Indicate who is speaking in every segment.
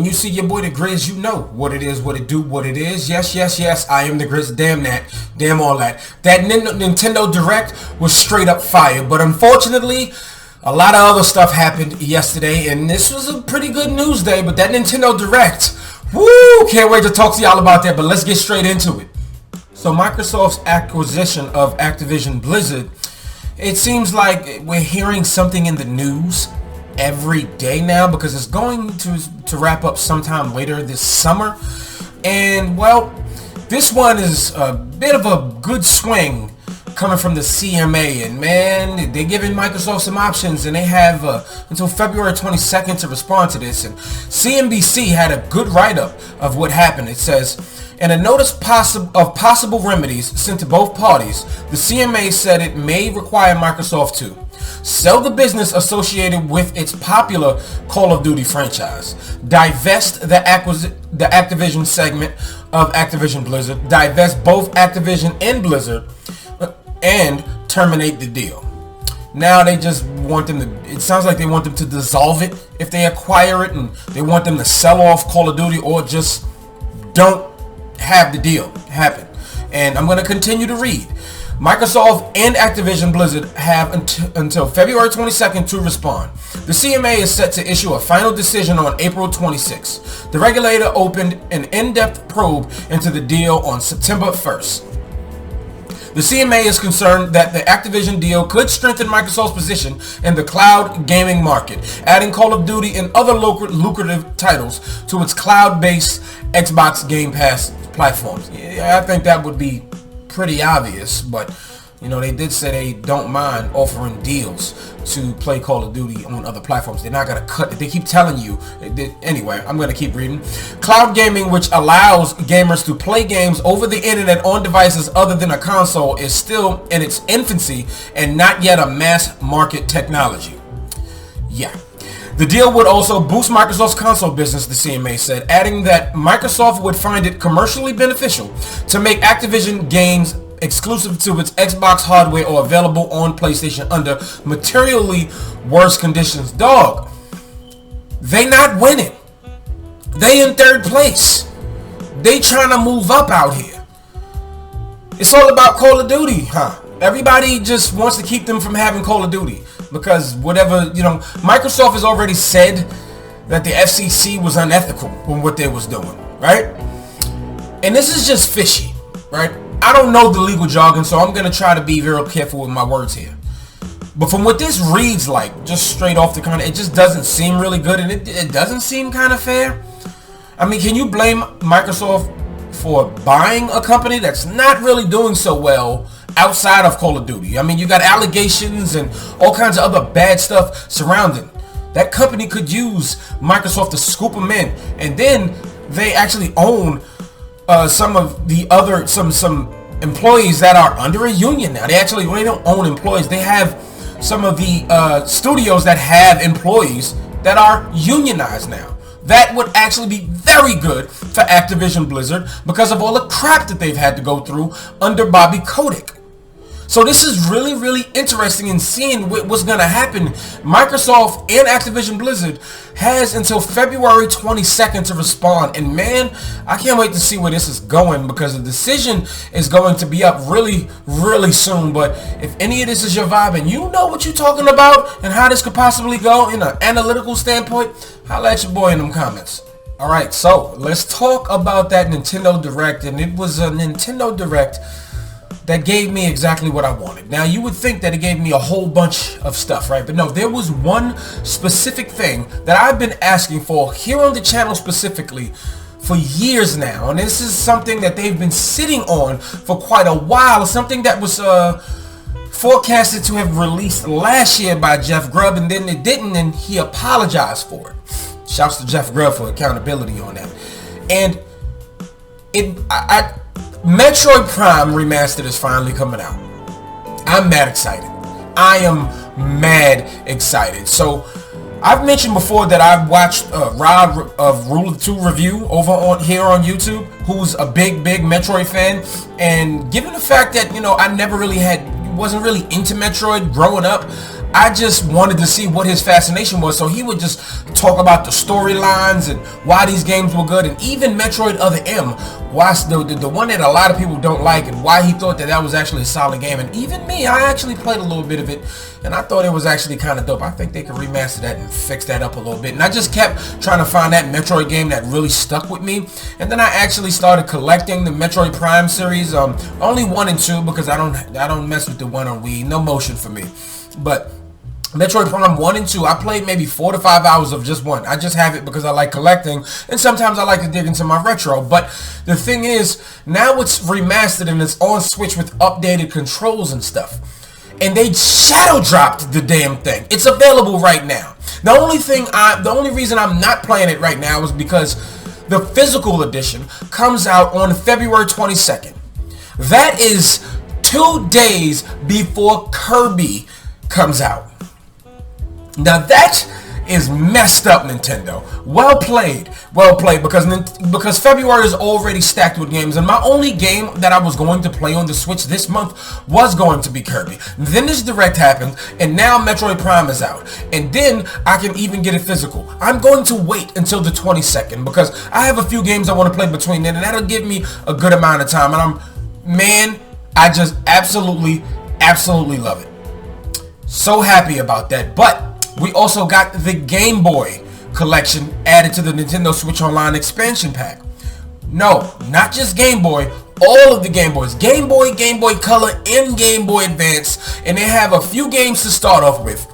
Speaker 1: you see your boy the Grizz, you know what it is, what it do, what it is. Yes, yes, yes, I am the Grizz. Damn that. Damn all that. That Nintendo Direct was straight up fire. But unfortunately, a lot of other stuff happened yesterday, and this was a pretty good news day. But that Nintendo Direct, woo, can't wait to talk to y'all about that. But let's get straight into it. So Microsoft's acquisition of Activision Blizzard, it seems like we're hearing something in the news every day now, because it's going to wrap up sometime later this summer. And well, this one is a bit of a good swing coming from the CMA, and man, they're giving Microsoft some options, and they have until February 22nd to respond to this. And CNBC had a good write-up of what happened. It says, in a notice of possible remedies sent to both parties, the CMA said it may require Microsoft to sell the business associated with its popular Call of Duty franchise, divest the Activision segment of Activision Blizzard, divest both Activision and Blizzard, and terminate the deal. Now they just want them to, it sounds like they want them to dissolve it if they acquire it, and they want them to sell off Call of Duty, or just don't have the deal happen. And I'm going to continue to read. Microsoft and Activision Blizzard have until February 22nd to respond. The CMA is set to issue a final decision on April 26th. The regulator opened an in-depth probe into the deal on September 1st. The CMA is concerned that the Activision deal could strengthen Microsoft's position in the cloud gaming market, adding Call of Duty and other lucrative titles to its cloud-based Xbox Game Pass platforms. Yeah, I think that would be pretty obvious, but you know, they did say they don't mind offering deals to play Call of Duty on other platforms. They're not going to cut it. They keep telling you. Anyway, I'm going to keep reading. Cloud gaming, which allows gamers to play games over the internet on devices other than a console, is still in its infancy and not yet a mass market technology. Yeah. The deal would also boost Microsoft's console business, the CMA said, adding that Microsoft would find it commercially beneficial to make Activision games exclusive to its Xbox hardware or available on PlayStation under materially worse conditions. Dog, they not winning. They in third place. They trying to move up out here. It's all about Call of Duty, huh? Everybody just wants to keep them from having Call of Duty, because whatever, you know, Microsoft has already said that the FCC was unethical in what they was doing, right? And this is just fishy, right? I don't know the legal jargon, so I'm going to try to be very careful with my words here. But from what this reads like, just straight off the kind of, it just doesn't seem really good, and it doesn't seem kind of fair. I mean, can you blame Microsoft for buying a company that's not really doing so well outside of Call of Duty? I mean, you got allegations and all kinds of other bad stuff surrounding. That company could use Microsoft to scoop them in, and then they actually own some of the other, some employees that are under a union now. They don't own employees. They have some of the studios that have employees that are unionized now. That would actually be very good for Activision Blizzard because of all the crap that they've had to go through under Bobby Kotick. So this is really, really interesting in seeing what's going to happen. Microsoft and Activision Blizzard has until February 22nd to respond. And man, I can't wait to see where this is going, because the decision is going to be up really, really soon. But if any of this is your vibe and you know what you're talking about and how this could possibly go in an analytical standpoint, holla at your boy in them comments. Alright, so let's talk about that Nintendo Direct. And it was a Nintendo Direct that gave me exactly what I wanted. Now, you would think that it gave me a whole bunch of stuff, right? But no, there was one specific thing that I've been asking for here on the channel specifically for years now. And this is something that they've been sitting on for quite a while. Something that was forecasted to have released last year by Jeff Grubb, and then it didn't, and he apologized for it. Shouts to Jeff Grubb for accountability on that. And Metroid Prime Remastered is finally coming out. I'm mad excited. I am mad excited. So I've mentioned before that I've watched Rob of Rule of Two review over here on YouTube, who's a big Metroid fan. And given the fact that, you know, I never really wasn't really into Metroid growing up, I just wanted to see what his fascination was. So he would just talk about the storylines and why these games were good, and even Metroid Other M, why the one that a lot of people don't like, and why he thought that was actually a solid game. And even me, I actually played a little bit of it, and I thought it was actually kind of dope. I think they could remaster that and fix that up a little bit. And I just kept trying to find that Metroid game that really stuck with me. And then I actually started collecting the Metroid Prime series, only 1 and 2, because I don't mess with the one on Wii. No motion for me. But Metroid Prime 1 and 2, I played maybe 4 to 5 hours of just one. I just have it because I like collecting, and sometimes I like to dig into my retro. But the thing is, now it's remastered and it's on Switch with updated controls and stuff. And they shadow dropped the damn thing. It's available right now. The only reason I'm not playing it right now is because the physical edition comes out on February 22nd. That is 2 days before Kirby comes out. Now that is messed up, Nintendo. Well played, because February is already stacked with games, and my only game that I was going to play on the Switch this month was going to be Kirby. Then this Direct happened, and now Metroid Prime is out, and then I can even get it physical. I'm going to wait until the 22nd because I have a few games I want to play between then, and that'll give me a good amount of time. And I just absolutely love it. So happy about that. But we also got the Game Boy collection added to the Nintendo Switch Online expansion pack. No, not just Game Boy, all of the Game Boys. Game Boy, Game Boy Color, and Game Boy Advance. And they have a few games to start off with.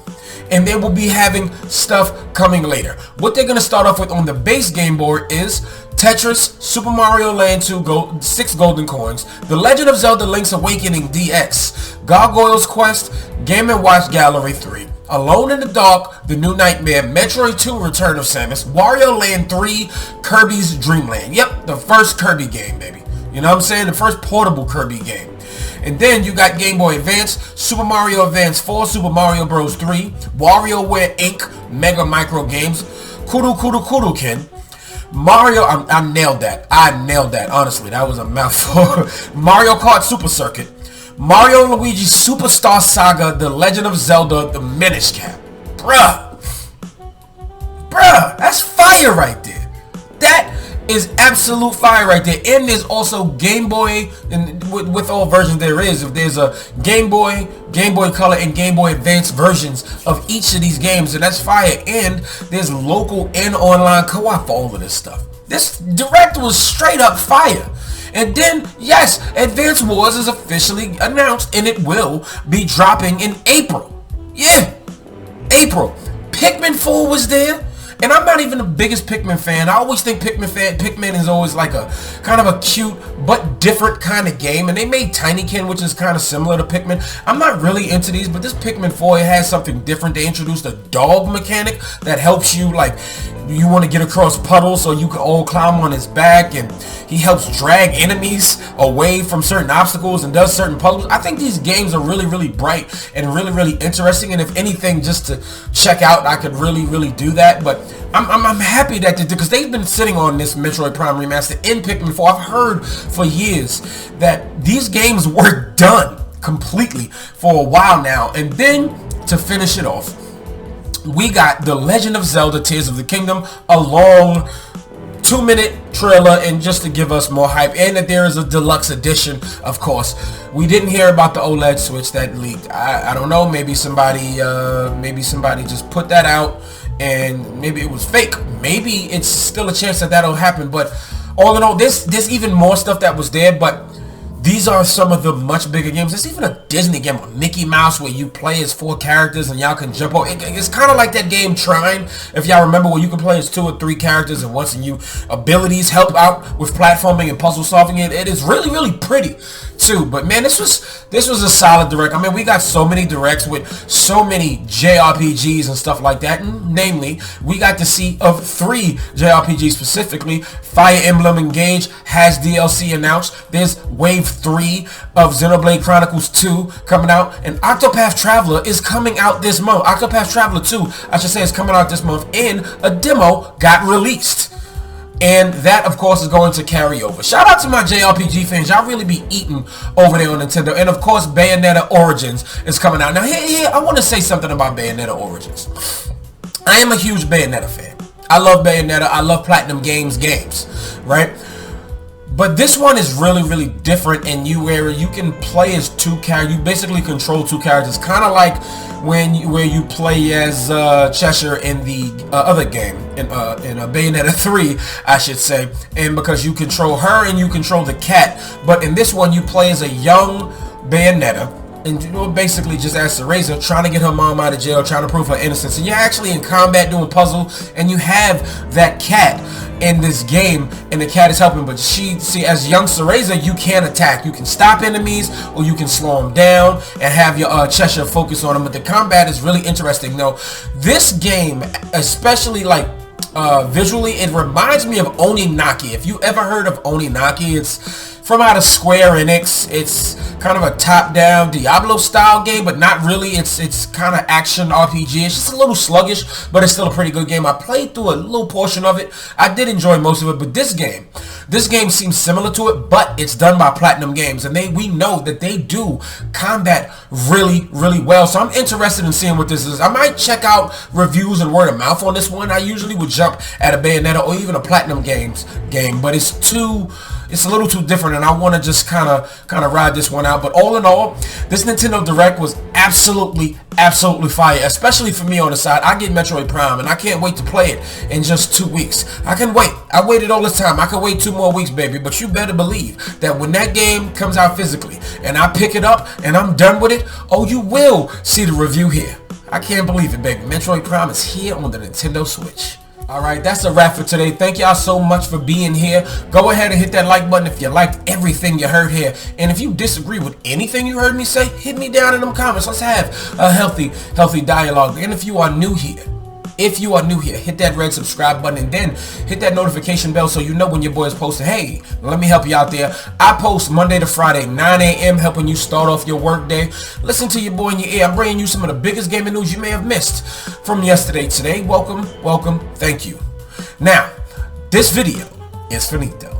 Speaker 1: And they will be having stuff coming later. What they're going to start off with on the base Game Boy is Tetris, Super Mario Land 2, 6 Golden Coins, The Legend of Zelda Link's Awakening DX, Gargoyle's Quest, Game & Watch Gallery 3, Alone in the Dark, The New Nightmare, Metroid 2 Return of Samus, Wario Land 3, Kirby's Dream Land. Yep, the first Kirby game, baby. You know what I'm saying? The first portable Kirby game. And then you got Game Boy Advance, Super Mario Advance 4, Super Mario Bros. 3, WarioWare Inc., Mega Micro Games, Kuruken, Mario, I nailed that. Honestly, that was a mouthful. Mario Kart Super Circuit, Mario and Luigi Superstar Saga, The Legend of Zelda, The Minish Cap. Bruh, that's fire right there. That is absolute fire right there. And there's also Game Boy, and with all versions there is, if there's a Game Boy Color, and Game Boy Advance versions of each of these games, and that's fire. And there's local and online co-op for all of this stuff. This Direct was straight up fire. And then, yes, Advance Wars is officially announced, and it will be dropping in April. Yeah, April. Pikmin 4 was there. And I'm not even the biggest Pikmin fan. I always think Pikmin is always like a kind of a cute but different kind of game. And they made Tinykin, which is kind of similar to Pikmin. I'm not really into these, but this Pikmin 4, it has something different. They introduced a dog mechanic that helps you, like, you want to get across puddles so you can all climb on his back, and he helps drag enemies away from certain obstacles and does certain puzzles. I think these games are really bright and really interesting, and if anything, just to check out, I could really do that. But I'm happy that they did, because they've been sitting on this Metroid Prime Remaster in Pikmin 4. I've heard for years that these games were done completely for a while now. And then to finish it off, we got The Legend of Zelda Tears of the Kingdom, a long 2-minute trailer, and just to give us more hype, and that there is a deluxe edition, of course. We didn't hear about the OLED Switch that leaked. I don't know, maybe somebody just put that out, and maybe it was fake. Maybe it's still a chance that that'll happen. But all in all, there's even more stuff that was there, but these are some of the much bigger games. There's even a Disney game with Mickey Mouse where you play as 4 characters and y'all can jump over. It's kind of like that game Trine, if y'all remember, where you can play as 2 or 3 characters at once, and you abilities help out with platforming and puzzle solving. It is really pretty too. But man, this was a solid Direct. I mean, we got so many Directs with so many JRPGs and stuff like that. And namely, we got to see of 3 JRPGs specifically. Fire Emblem Engage has DLC announced. There's Wave 3 of Xenoblade Chronicles 2 coming out, and Octopath Traveler is coming out this month. Octopath Traveler 2, I should say, is coming out this month, and a demo got released. And that, of course, is going to carry over. Shout out to my JRPG fans. Y'all really be eating over there on Nintendo. And, of course, Bayonetta Origins is coming out. Now, here, I want to say something about Bayonetta Origins. I am a huge Bayonetta fan. I love Bayonetta. I love Platinum Games games, right? But this one is really, really different in where you can play as two characters. You basically control two characters, kind of like where you play as Cheshire in the other game, in Bayonetta 3, I should say. And because you control her and you control the cat. But in this one, you play as a young Bayonetta. And basically just as Cereza, trying to get her mom out of jail, trying to prove her innocence. And you're actually in combat doing puzzles, and you have that cat in this game, and the cat is helping. But as young Cereza, you can attack. You can stop enemies, or you can slow them down and have your Cheshire focus on them. But the combat is really interesting. Now, this game, especially like visually, it reminds me of Oninaki. If you ever heard of Oninaki, it's from out of Square Enix. It's kind of a top-down Diablo style game, but not really. It's kind of action RPG. It's just a little sluggish, but it's still a pretty good game. I played through a little portion of it. I did enjoy most of it, but this game seems similar to it, but it's done by Platinum Games, and we know that they do combat really, really well. So I'm interested in seeing what this is. I might check out reviews and word of mouth on this one. I usually would jump at a Bayonetta or even a Platinum Games game, but it's a little too different, and I want to just kind of ride this one out. But all in all, this Nintendo Direct was absolutely fire, especially for me on the side. I get Metroid Prime, and I can't wait to play it in just 2 weeks. I can wait. I waited all this time. I can wait 2 more weeks, baby. But you better believe that when that game comes out physically, and I pick it up, and I'm done with it, oh, you will see the review here. I can't believe it, baby. Metroid Prime is here on the Nintendo Switch. Alright, that's a wrap for today. Thank y'all so much for being here. Go ahead and hit that like button if you liked everything you heard here. And if you disagree with anything you heard me say, hit me down in them comments. Let's have a healthy dialogue. And if you are new here, hit that red subscribe button and then hit that notification bell so you know when your boy is posting. Hey, let me help you out there. I post Monday to Friday, 9 a.m. helping you start off your work day. Listen to your boy in your ear. I'm bringing you some of the biggest gaming news you may have missed from yesterday. Today, welcome, thank you. Now, this video is finito.